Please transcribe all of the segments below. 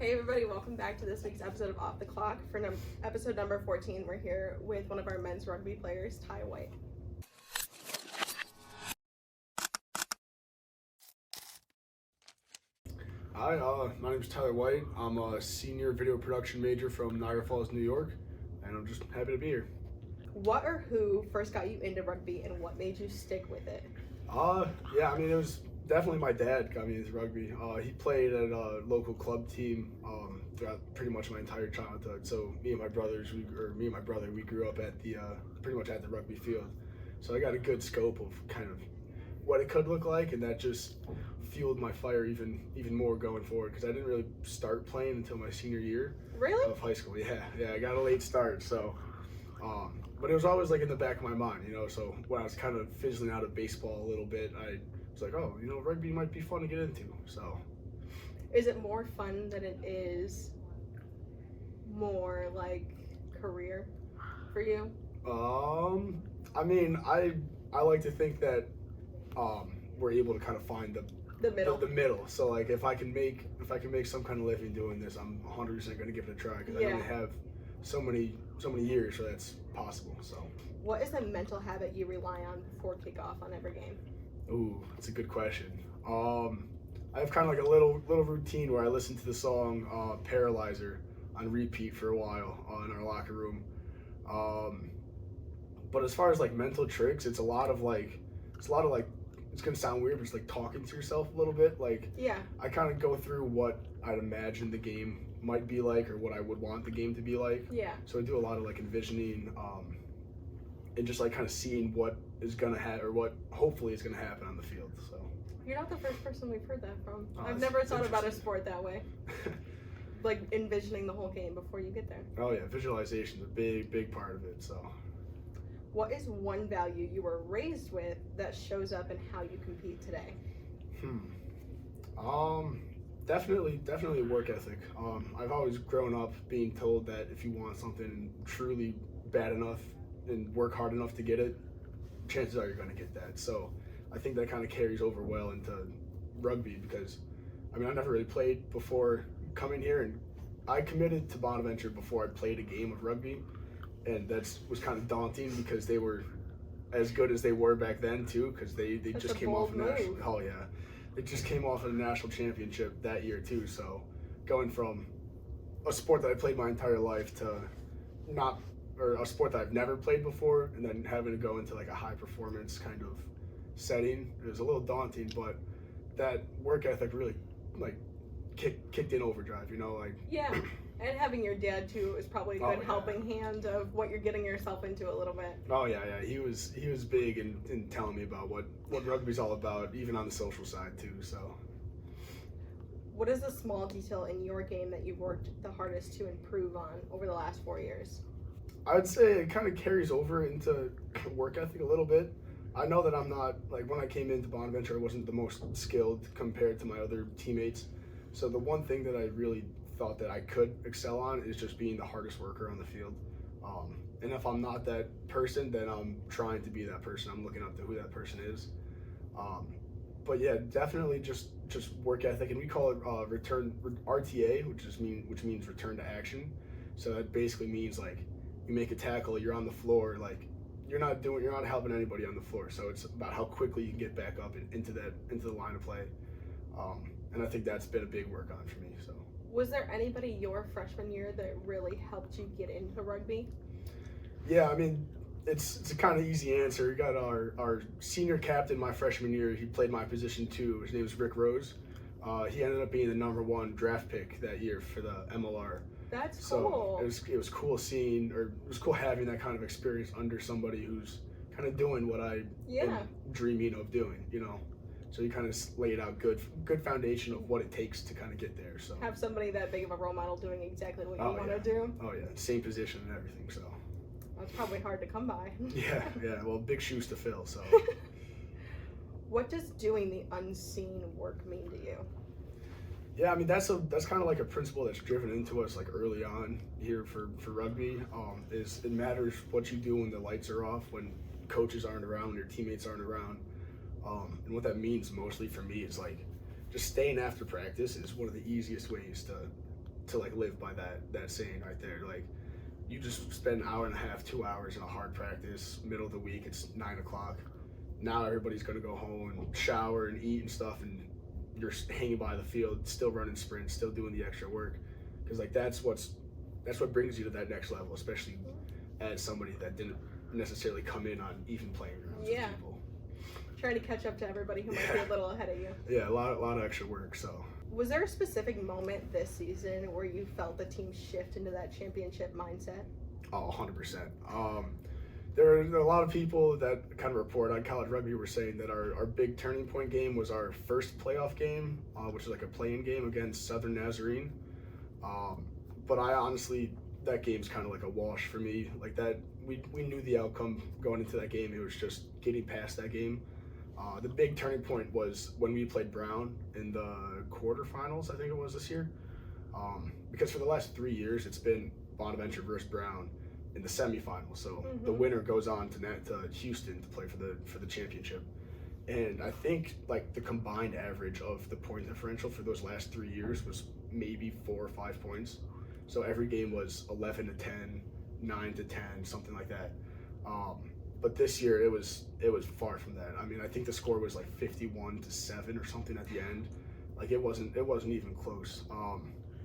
Hey everybody, welcome back to this week's episode of Off the Clock. For episode number 14, we're here with one of our men's rugby players, Ty White. Hi, my name is Tyler White. I'm a senior video production major from Niagara Falls, New York, and I'm just happy to be here. What or who first got you into rugby and what made you stick with it? It was definitely my dad got me into rugby. He played at a local club team throughout pretty much my entire childhood. So me and my brother, we grew up at the pretty much at the rugby field. So I got a good scope of kind of what it could look like, and that just fueled my fire even more going forward, because I didn't really start playing until my senior year of high school. I got a late start, so but it was always like in the back of my mind, so when I was kind of fizzling out of baseball a little bit, I was like, oh, rugby might be fun to get into. So is it more fun than it is more like career for you? I like to think that we're able to kind of find the middle. So like if I can make some kind of living doing this, I'm 100% going to give it a try, because I only have so many years where that's possible. So what is a mental habit you rely on before kickoff on every game? Ooh, that's a good question. I have kind of like a little routine where I listen to the song Paralyzer on repeat for a while in our locker room. But as far as like mental tricks, it's a lot of like it's gonna sound weird, but it's like talking to yourself a little bit. Like, I kind of go through what I'd imagine the game might be like, or what I would want the game to be like. So I do a lot of like envisioning, and just like kind of seeing what is gonna happen, or what hopefully is gonna happen on the field. So you're not the first person we've heard that from. I've never thought about a sport that way. Like envisioning the whole game before you get there. Oh yeah, visualization is a big part of it. So what is one value you were raised with that shows up in how you compete today? Definitely work ethic. I've always grown up being told that if you want something truly bad enough and work hard enough to get it, chances are you're going to get that. So I think that kind of carries over well into rugby, because I never really played before coming here, and I committed to Bonaventure before I played a game of rugby. And that was kind of daunting, because they were as good as they were back then too, because they just came off they just came off of a national championship that year too. So going from a sport that I played my entire life to a sport that I've never played before, and then having to go into like a high performance kind of setting, it was a little daunting. But that work ethic really like kicked in overdrive, And having your dad too is probably a good helping hand of what you're getting yourself into a little bit. Oh yeah. He was big in telling me about what rugby's all about, even on the social side too. So what is the small detail in your game that you've worked the hardest to improve on over the last 4 years? I would say it kind of carries over into work ethic a little bit. I know that I'm not, like, when I came into Bonaventure, I wasn't the most skilled compared to my other teammates. So the one thing that I really thought that I could excel on is just being the hardest worker on the field. And if I'm not that person, then I'm trying to be that person. I'm looking up to who that person is. But yeah, definitely just work ethic, and we call it RTA, which means return to action. So that basically means like you make a tackle, you're on the floor, like you're not helping anybody on the floor. So it's about how quickly you can get back up into the line of play. And I think that's been a big work on for me. So was there anybody your freshman year that really helped you get into rugby? Yeah, it's a kind of easy answer. We got our senior captain my freshman year. He played my position too. His name is Rick Rose. He ended up being the #1 draft pick that year for the MLR. That's cool. So it was cool having that kind of experience under somebody who's kind of doing what I am dreaming of doing, So you kind of laid out good foundation of what it takes to kind of get there. So have somebody that big of a role model doing exactly what you want to do. Oh yeah, same position and everything. So that's probably hard to come by. Yeah. Well, big shoes to fill. So what does doing the unseen work mean to you? Yeah, that's kind of like a principle that's driven into us like early on here for rugby. Is it matters what you do when the lights are off, when coaches aren't around, when your teammates aren't around. And what that means mostly for me is like just staying after practice is one of the easiest ways to to like live by that saying right there. Like, you just spend an hour and a half, 2 hours in a hard practice, middle of the week, it's 9 o'clock. Now everybody's gonna go home and shower and eat and stuff, and you're hanging by the field, still running sprints, still doing the extra work, because like that's what brings you to that next level, especially as somebody that didn't necessarily come in on even playing grounds with people. Trying to catch up to everybody who might be a little ahead of you. Yeah, a lot of extra work. So, was there a specific moment this season where you felt the team shift into that championship mindset? Oh, 100%. There are a lot of people that kind of report on college rugby were saying that our big turning point game was our first playoff game, which is like a play-in game against Southern Nazarene. But I honestly, that game's kind of like a wash for me. Like that, we knew the outcome going into that game. It was just getting past that game. The big turning point was when we played Brown in the quarterfinals, I think it was this year. Because for the last 3 years, it's been Bonaventure versus Brown in the semifinals. So the winner goes on to Houston to play for the championship. And I think like the combined average of the point differential for those last 3 years was maybe 4 or 5 points. So every game was 11-10, 9-10, something like that. But this year it was far from that. I mean, I think the score was like 51-7 or something at the end. Like it wasn't even close.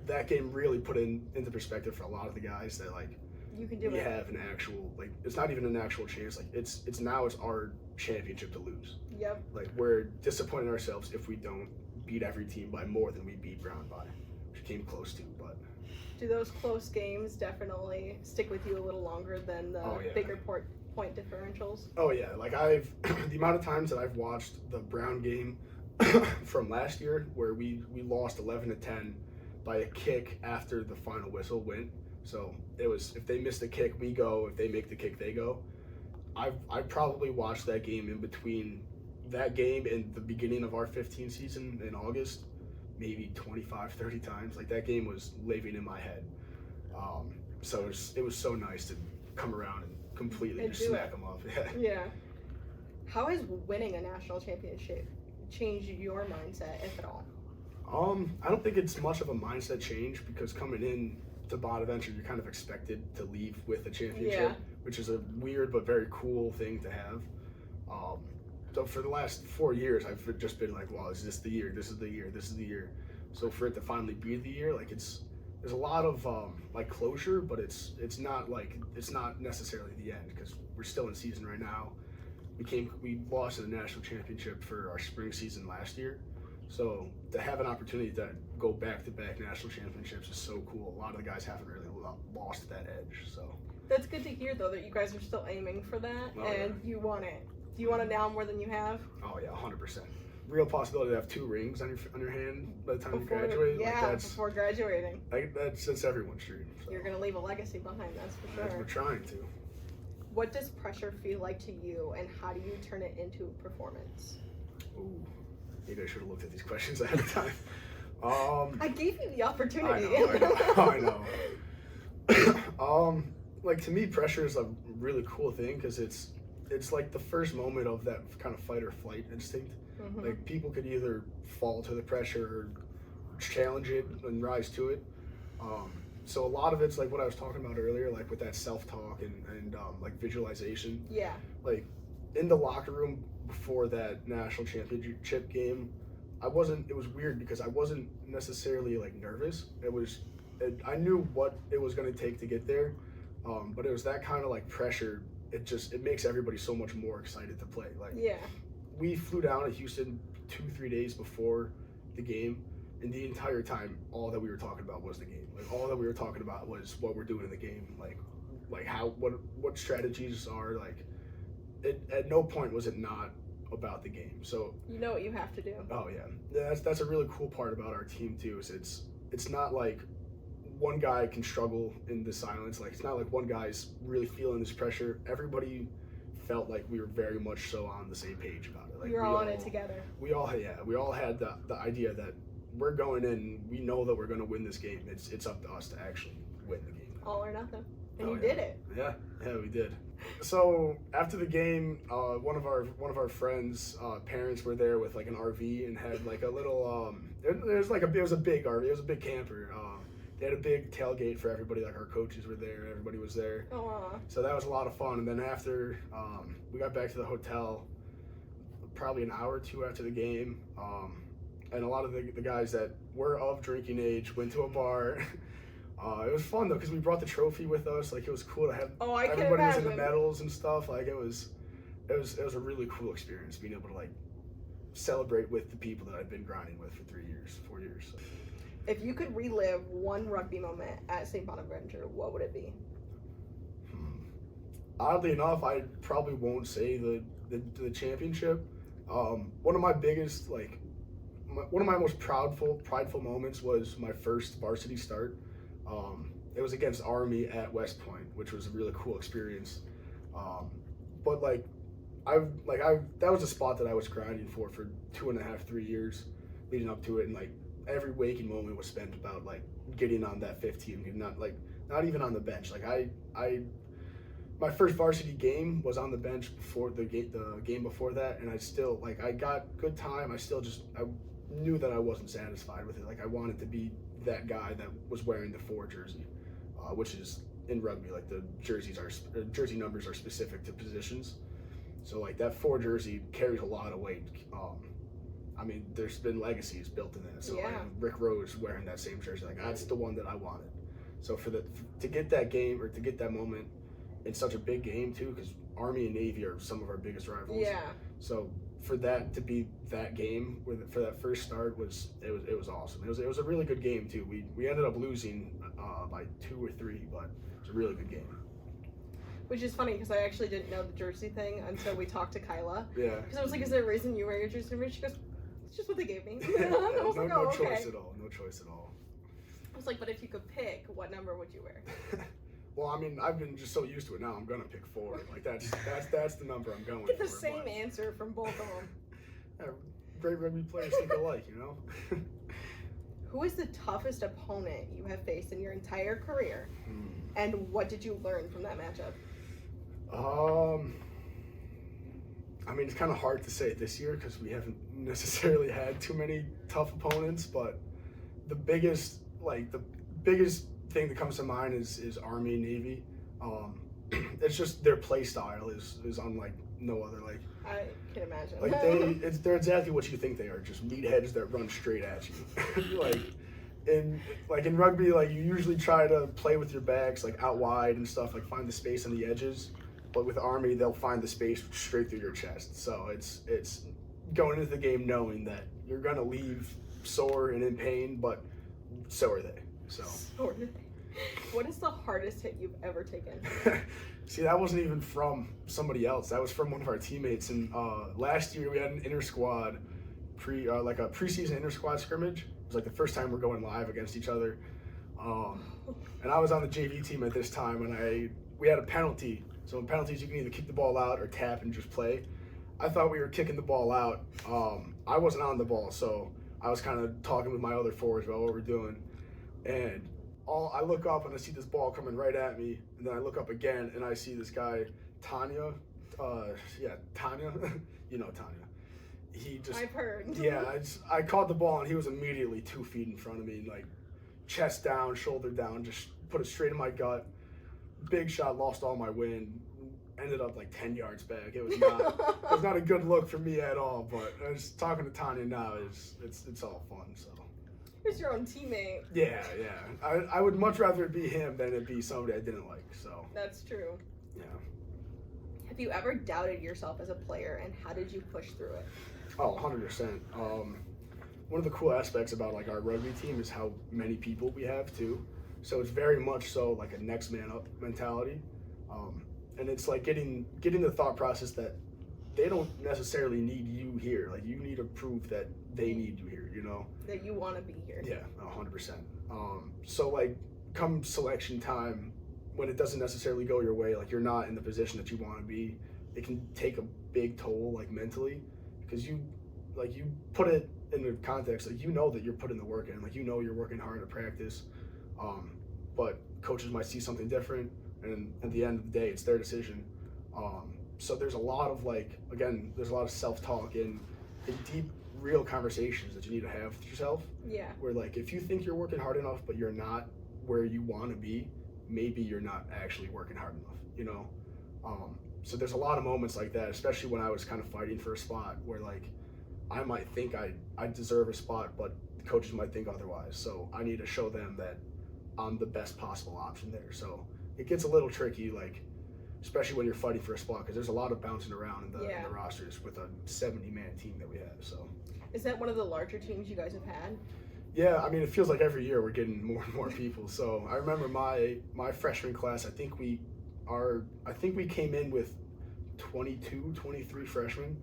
That game really put into perspective for a lot of the guys that like you can do we it. have an actual, like, it's not even an actual chance. Like it's our championship to lose. Yep. Like we're disappointing ourselves if we don't beat every team by more than we beat Brown by, which came close to, but. Do those close games definitely stick with you a little longer than the bigger point differentials? Oh yeah, like the amount of times that I've watched the Brown game from last year where we lost 11-10 by a kick after the final whistle went. So it was, if they miss the kick, we go. If they make the kick, they go. I probably watched that game in between that game and the beginning of our 15 season in August, maybe 25, 30 times. Like that game was living in my head. So it was so nice to come around and completely just smack them up. Yeah. How has winning a national championship changed your mindset, if at all? I don't think it's much of a mindset change, because coming in to Bonaventure, you're kind of expected to leave with a championship, which is a weird but very cool thing to have. So for the last 4 years, I've just been like, wow, is this the year? This is the year. This is the year. So for it to finally be the year, like there's a lot of like closure, but it's not necessarily the end, because we're still in season right now. We lost in the national championship for our spring season last year. So to have an opportunity to go back-to-back national championships is so cool. A lot of the guys haven't really lost that edge. So that's good to hear, though, that you guys are still aiming for that, you want it. Do you want it now more than you have? Oh yeah, 100%. Real possibility to have 2 rings on your hand by the time you graduate. Yeah, like before graduating. That's everyone's dream. So. You're gonna leave a legacy behind, that's for sure. We're trying to. What does pressure feel like to you, and how do you turn it into performance? Ooh. Maybe I should have looked at these questions ahead of time. I gave you the opportunity. I know. Like to me, pressure is a really cool thing, because it's like the first moment of that kind of fight or flight instinct. Mm-hmm. Like people could either fall to the pressure or challenge it and rise to it. So a lot of it's like what I was talking about earlier, like with that self-talk and like visualization. Yeah. Like in the locker room before that national championship game, it was weird because I wasn't necessarily like nervous. I knew what it was going to take to get there, but it was that kind of like pressure. It makes everybody so much more excited to play. Like we flew down to Houston 2-3 days before the game, and the entire time all that we were talking about was the game. Like all that we were talking about was what we're doing in the game, like how what strategies are like. At no point was it not about the game. So you know what you have to do. Oh yeah, that's a really cool part about our team too. Is it's not like one guy can struggle in the silence. Like it's not like one guy's really feeling this pressure. Everybody felt like we were very much so on the same page about it. Like we were all in it together. We all had the idea that we're going in. We know that we're going to win this game. It's up to us to actually win the game. All or nothing, and you did it. Yeah, we did. So after the game, one of our friends' parents were there with like an RV and had like a little. It was a big RV. It was a big camper. they had a big tailgate for everybody. Like our coaches were there, everybody was there. Aw. So that was a lot of fun. And then after we got back to the hotel, probably an hour or two after the game, and a lot of the guys that were of drinking age went to a bar. It was fun though because we brought the trophy with us. Like it was cool to have I can everybody was in imagine. the medals and stuff. Like it was a really cool experience being able to like celebrate with the people that I've been grinding with for 4 years. So. If you could relive one rugby moment at St. Bonaventure, what would it be? Oddly enough, I probably won't say the championship. One of my biggest one of my most prideful moments was my first varsity start. It was against Army at West Point, which was a really cool experience. But that was a spot that I was grinding for 2.5, 3 years leading up to it, and like every waking moment was spent about like getting on that 15, not even on the bench. Like my first varsity game was on the bench before the game before that, and I still I got good time. I knew that I wasn't satisfied with it. Like I wanted to be that guy that was wearing the 4 jersey, which is in rugby, like the jersey numbers are specific to positions. So like that 4 jersey carries a lot of weight. I mean, there's been legacies built in it. So Yeah. like Rick Rose wearing that same jersey, like that's the one that I wanted. So to get that game or to get that moment in such a big game too, because Army and Navy are some of our biggest rivals. Yeah. So for that to be that game for that first start was awesome. It was a really good game too. We ended up losing by 2 or 3, but it was a really good game. Which is funny because I actually didn't know the jersey thing until we talked to Kyla. Yeah. Because I was like, is there a reason you wear your jersey number? She goes, it's just what they gave me. Yeah, I was like, oh, no okay. choice at all. No choice at all. I was like, but if you could pick, what number would you wear? Well, I mean, I've been just so used to it now. I'm gonna pick 4. Like that's the number I'm going Get for. the same answer from both of them. Yeah, great rugby players think alike, you know. Who is the toughest opponent you have faced in your entire career, and what did you learn from that matchup? I mean, it's kind of hard to say this year because we haven't necessarily had too many tough opponents, but the biggest thing that comes to mind is Army and Navy. It's just their play style is unlike no other. Like I can imagine. Like they're exactly what you think they are, just meatheads that run straight at you. in rugby, like you usually try to play with your backs like out wide and stuff, like find the space on the edges. But with Army, they'll find the space straight through your chest. So it's going into the game knowing that you're gonna leave sore and in pain, but so are they. So. What is the hardest hit you've ever taken? See, that wasn't even from somebody else. That was from one of our teammates. And last year we had an inter-squad, a preseason inter-squad scrimmage. It was like the first time we're going live against each other. And I was on the JV team at this time, and we had a penalty. So in penalties, you can either kick the ball out or tap and just play. I thought we were kicking the ball out. I wasn't on the ball, so I was kind of talking with my other forwards about what we're doing. And I look up and I see this ball coming right at me, and then I look up again and I see this guy, Tanya. Tanya. You know Tanya. He just. I've heard. Yeah, I caught the ball and he was immediately 2 feet in front of me, like chest down, shoulder down, just put it straight in my gut. Big shot, lost all my wind. Ended up like 10 yards back. It was not a good look for me at all. But I was talking to Tanya now. It's all fun. So. Who's your own teammate? Yeah. I would much rather it be him than it be somebody I didn't like. So. That's true. Yeah. Have you ever doubted yourself as a player, and how did you push through it? Oh, 100%. One of the cool aspects about like our rugby team is how many people we have too. So it's very much so like a next man up mentality. And it's like getting the thought process that they don't necessarily need you here. Like you need to prove that they need you here, you know? That you want to be here. Yeah, 100%. So like come selection time, when it doesn't necessarily go your way, like you're not in the position that you want to be, it can take a big toll like mentally, because you put it in the context, like you know that you're putting the work in, like you know you're working hard at practice, but coaches might see something different, and at the end of the day, it's their decision. So there's a lot of there's a lot of self-talk and deep, real conversations that you need to have with yourself. Yeah. Where like if you think you're working hard enough, but you're not, where you want to be, maybe you're not actually working hard enough, you know? So there's a lot of moments like that, especially when I was kind of fighting for a spot where like I might think I deserve a spot, but the coaches might think otherwise. So I need to show them that I'm the best possible option there. So it gets a little tricky, like especially when you're fighting for a spot, because there's a lot of bouncing around in the rosters with a 70-man team that we have. So is that one of the larger teams you guys have had? Yeah, I mean, it feels like every year we're getting more and more people. So I remember my freshman class, I think we came in with 22, 23 freshmen,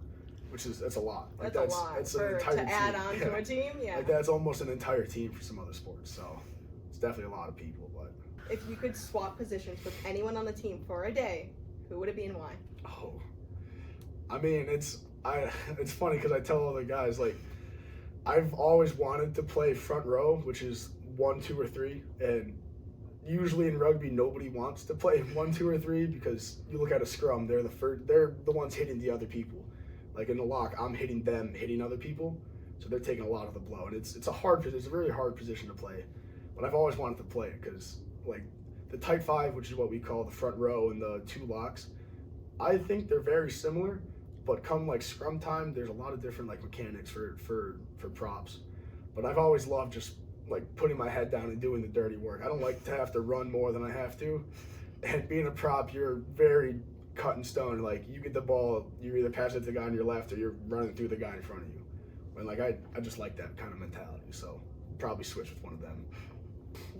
that's a lot. Like that's a lot. That's an entire to add on to a team. Yeah, like that's almost an entire team for some other sports. So it's definitely a lot of people. But if you could swap positions with anyone on the team for a day, who would it be and why? Oh, I mean, it's funny because I tell all the guys, like, I've always wanted to play front row, which is 1, 2, or 3, and usually in rugby nobody wants to play 1, 2, or 3 because you look at a scrum, they're the ones hitting the other people. Like in the lock, I'm hitting them, hitting other people, so they're taking a lot of the blow, and it's a very hard position to play. But I've always wanted to play it because like the tight 5, which is what we call the front row, and the 2 locks, I think they're very similar. But come like scrum time, there's a lot of different like mechanics for props. But I've always loved just like putting my head down and doing the dirty work. I don't like to have to run more than I have to. And being a prop, you're very cut in stone. Like you get the ball, you either pass it to the guy on your left or you're running through the guy in front of you. And like I just like that kind of mentality. So probably switch with one of them.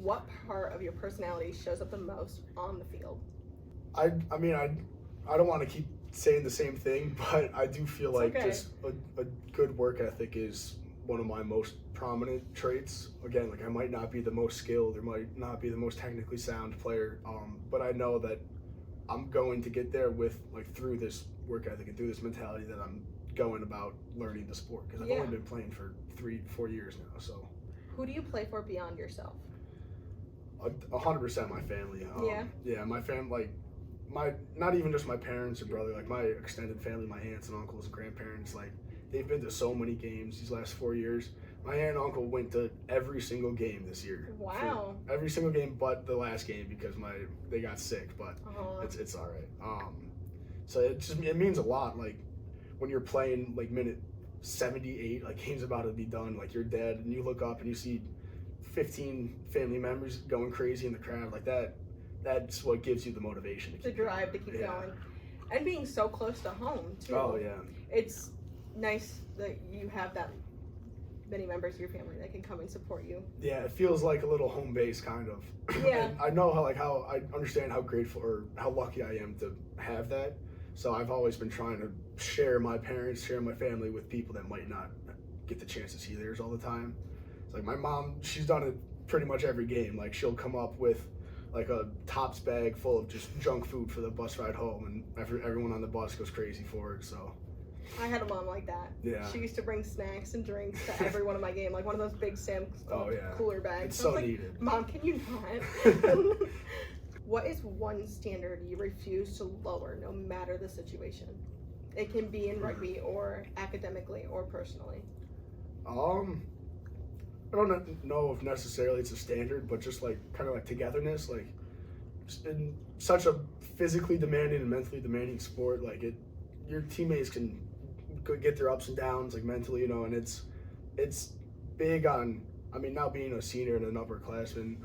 What part of your personality shows up the most on the field? I mean I don't want to keep saying the same thing, but I do feel like just a good work ethic is one of my most prominent traits. Again, like I might not be the most skilled or might not be the most technically sound player, but I know that I'm going to get there with like through this work ethic and through this mentality that I'm going about learning the sport, because I've only been playing for 3-4 years now. So who do you play for beyond yourself? 100% my family. My family, like not even just my parents or brother, like my extended family, my aunts and uncles and grandparents, like they've been to so many games these last 4 years. My aunt and uncle went to every single game this year. Wow. Every single game but the last game because they got sick, but it's all right. So it means a lot, like when you're playing like minute 78, like game's about to be done, like you're dead, and you look up and you see 15 family members going crazy in the crowd, like that's what gives you the motivation to keep drive to keep going. And being so close to home too. Oh yeah. It's nice that you have that many members of your family that can come and support you. Yeah, it feels like a little home base kind of. Yeah. I know how I understand how grateful or how lucky I am to have that. So I've always been trying to share my parents, share my family with people that might not get the chance to see theirs all the time. It's like my mom, she's done it pretty much every game. Like she'll come up with like a Tops bag full of just junk food for the bus ride home, and everyone on the bus goes crazy for it. So I had a mom like that. Yeah. She used to bring snacks and drinks to every one of my games, like one of those big Sam's cooler bags. It's so needed. Mom, can you not? What is one standard you refuse to lower no matter the situation? It can be in rugby or academically or personally. I don't know if necessarily it's a standard, but just like kind of like togetherness, like in such a physically demanding and mentally demanding sport, like your teammates can get their ups and downs like mentally, you know, and it's big on, I mean, now being a senior and an upperclassman,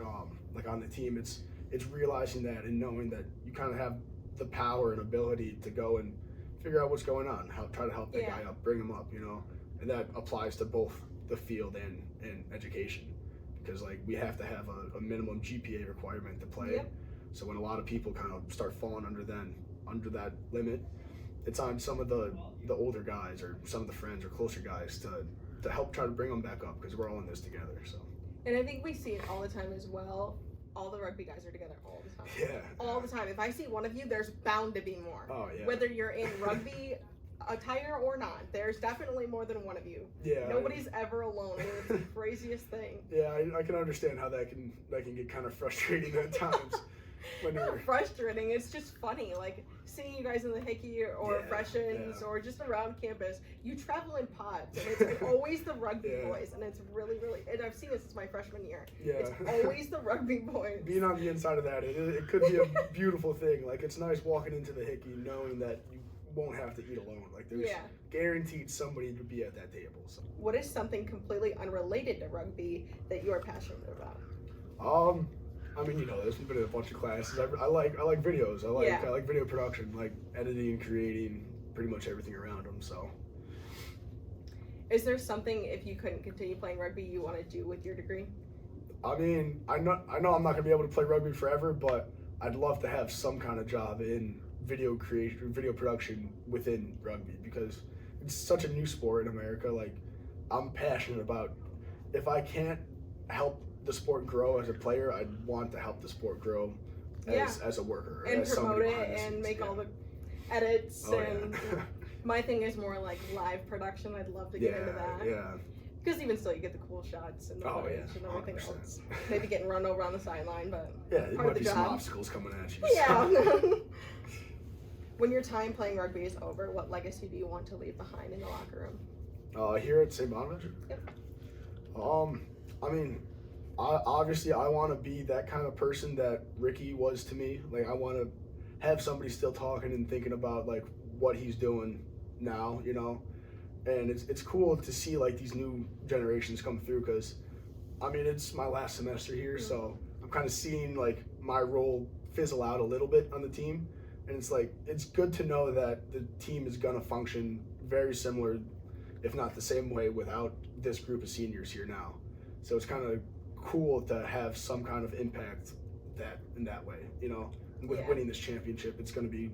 like on the team, it's realizing that and knowing that you kind of have the power and ability to go and figure out what's going on, try to help that guy up, bring him up, you know, and that applies to both the field and education, because like we have to have a minimum GPA requirement to play. Yep. So when a lot of people kind of start falling under that limit, it's on some of the older guys or some of the friends or closer guys to help try to bring them back up, because we're all in this together. So. And I think we see it all the time as well. All the rugby guys are together all the time. Yeah. All the time. If I see one of you, there's bound to be more. Oh yeah. Whether you're in rugby attire or not, there's definitely more than one of you. Yeah. Nobody's ever alone. I mean, it's the craziest thing. Yeah, I can understand how that can get kind of frustrating at times. Not frustrating, it's just funny. Like seeing you guys in the Hickey or Yeah, freshens yeah. or just around campus, you travel in pods, and it's always the rugby Yeah. boys, and it's really, and I've seen this since my freshman year. Yeah. It's always the rugby boys. Being on the inside of that, it could be a beautiful thing. Like, it's nice walking into the Hickey knowing that you won't have to eat alone. Like, there's guaranteed somebody to be at that table. So. What is something completely unrelated to rugby that you are passionate about? I mean, there's been a bunch of classes. I like videos. I like video production, like editing, creating, pretty much everything around them. So, is there something, if you couldn't continue playing rugby, you want to do with your degree? I mean, I know I'm not gonna be able to play rugby forever, but I'd love to have some kind of job in video creation, video production within rugby, because it's such a new sport in America. Like, I'm passionate about, if I can't help the sport grow as a player, I'd want to help the sport grow as a worker. And as promote it and scenes. make all the edits. My thing is more like live production. I'd love to get into that. Yeah. Because even still, you get the cool shots and the footage and everything 100%. else. Maybe getting run over on the sideline, but there part might of the be job. some obstacles coming at you. Yeah. When your time playing rugby is over, what legacy do you want to leave behind in the locker room? Here at St. Bonaventure? Yep. I mean, obviously I want to be that kind of person that Ricky was to me. Like, I want to have somebody still talking and thinking about like what he's doing now, and it's cool to see like these new generations come through, because I mean, it's my last semester here, so I'm kind of seeing like my role fizzle out a little bit on the team, and it's like, it's good to know that the team is going to function very similar, if not the same way, without this group of seniors here now. So it's kind of cool to have some kind of impact in that way, with winning this championship. It's going to be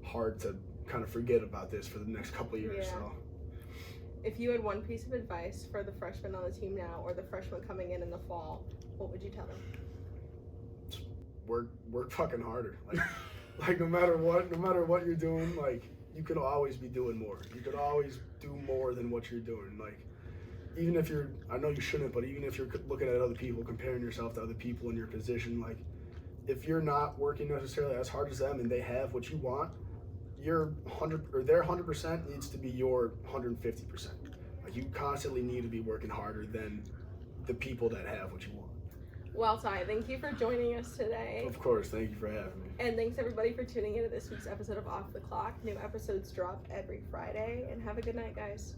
hard to kind of forget about this for the next couple of years. So, if you had one piece of advice for the freshmen on the team now, or the freshmen coming in the fall, what would you tell them? just work fucking harder. Like no matter what you're doing, like, you could always be doing more. You could always do more than what you're doing. Like, even if I know you shouldn't, but even if you're looking at other people, comparing yourself to other people in your position, like, if you're not working necessarily as hard as them and they have what you want, their 100% needs to be your 150%. Like, you constantly need to be working harder than the people that have what you want. Well, Ty, thank you for joining us today. Of course, thank you for having me. And thanks everybody for tuning into this week's episode of Off the Clock. New episodes drop every Friday, and have a good night, guys.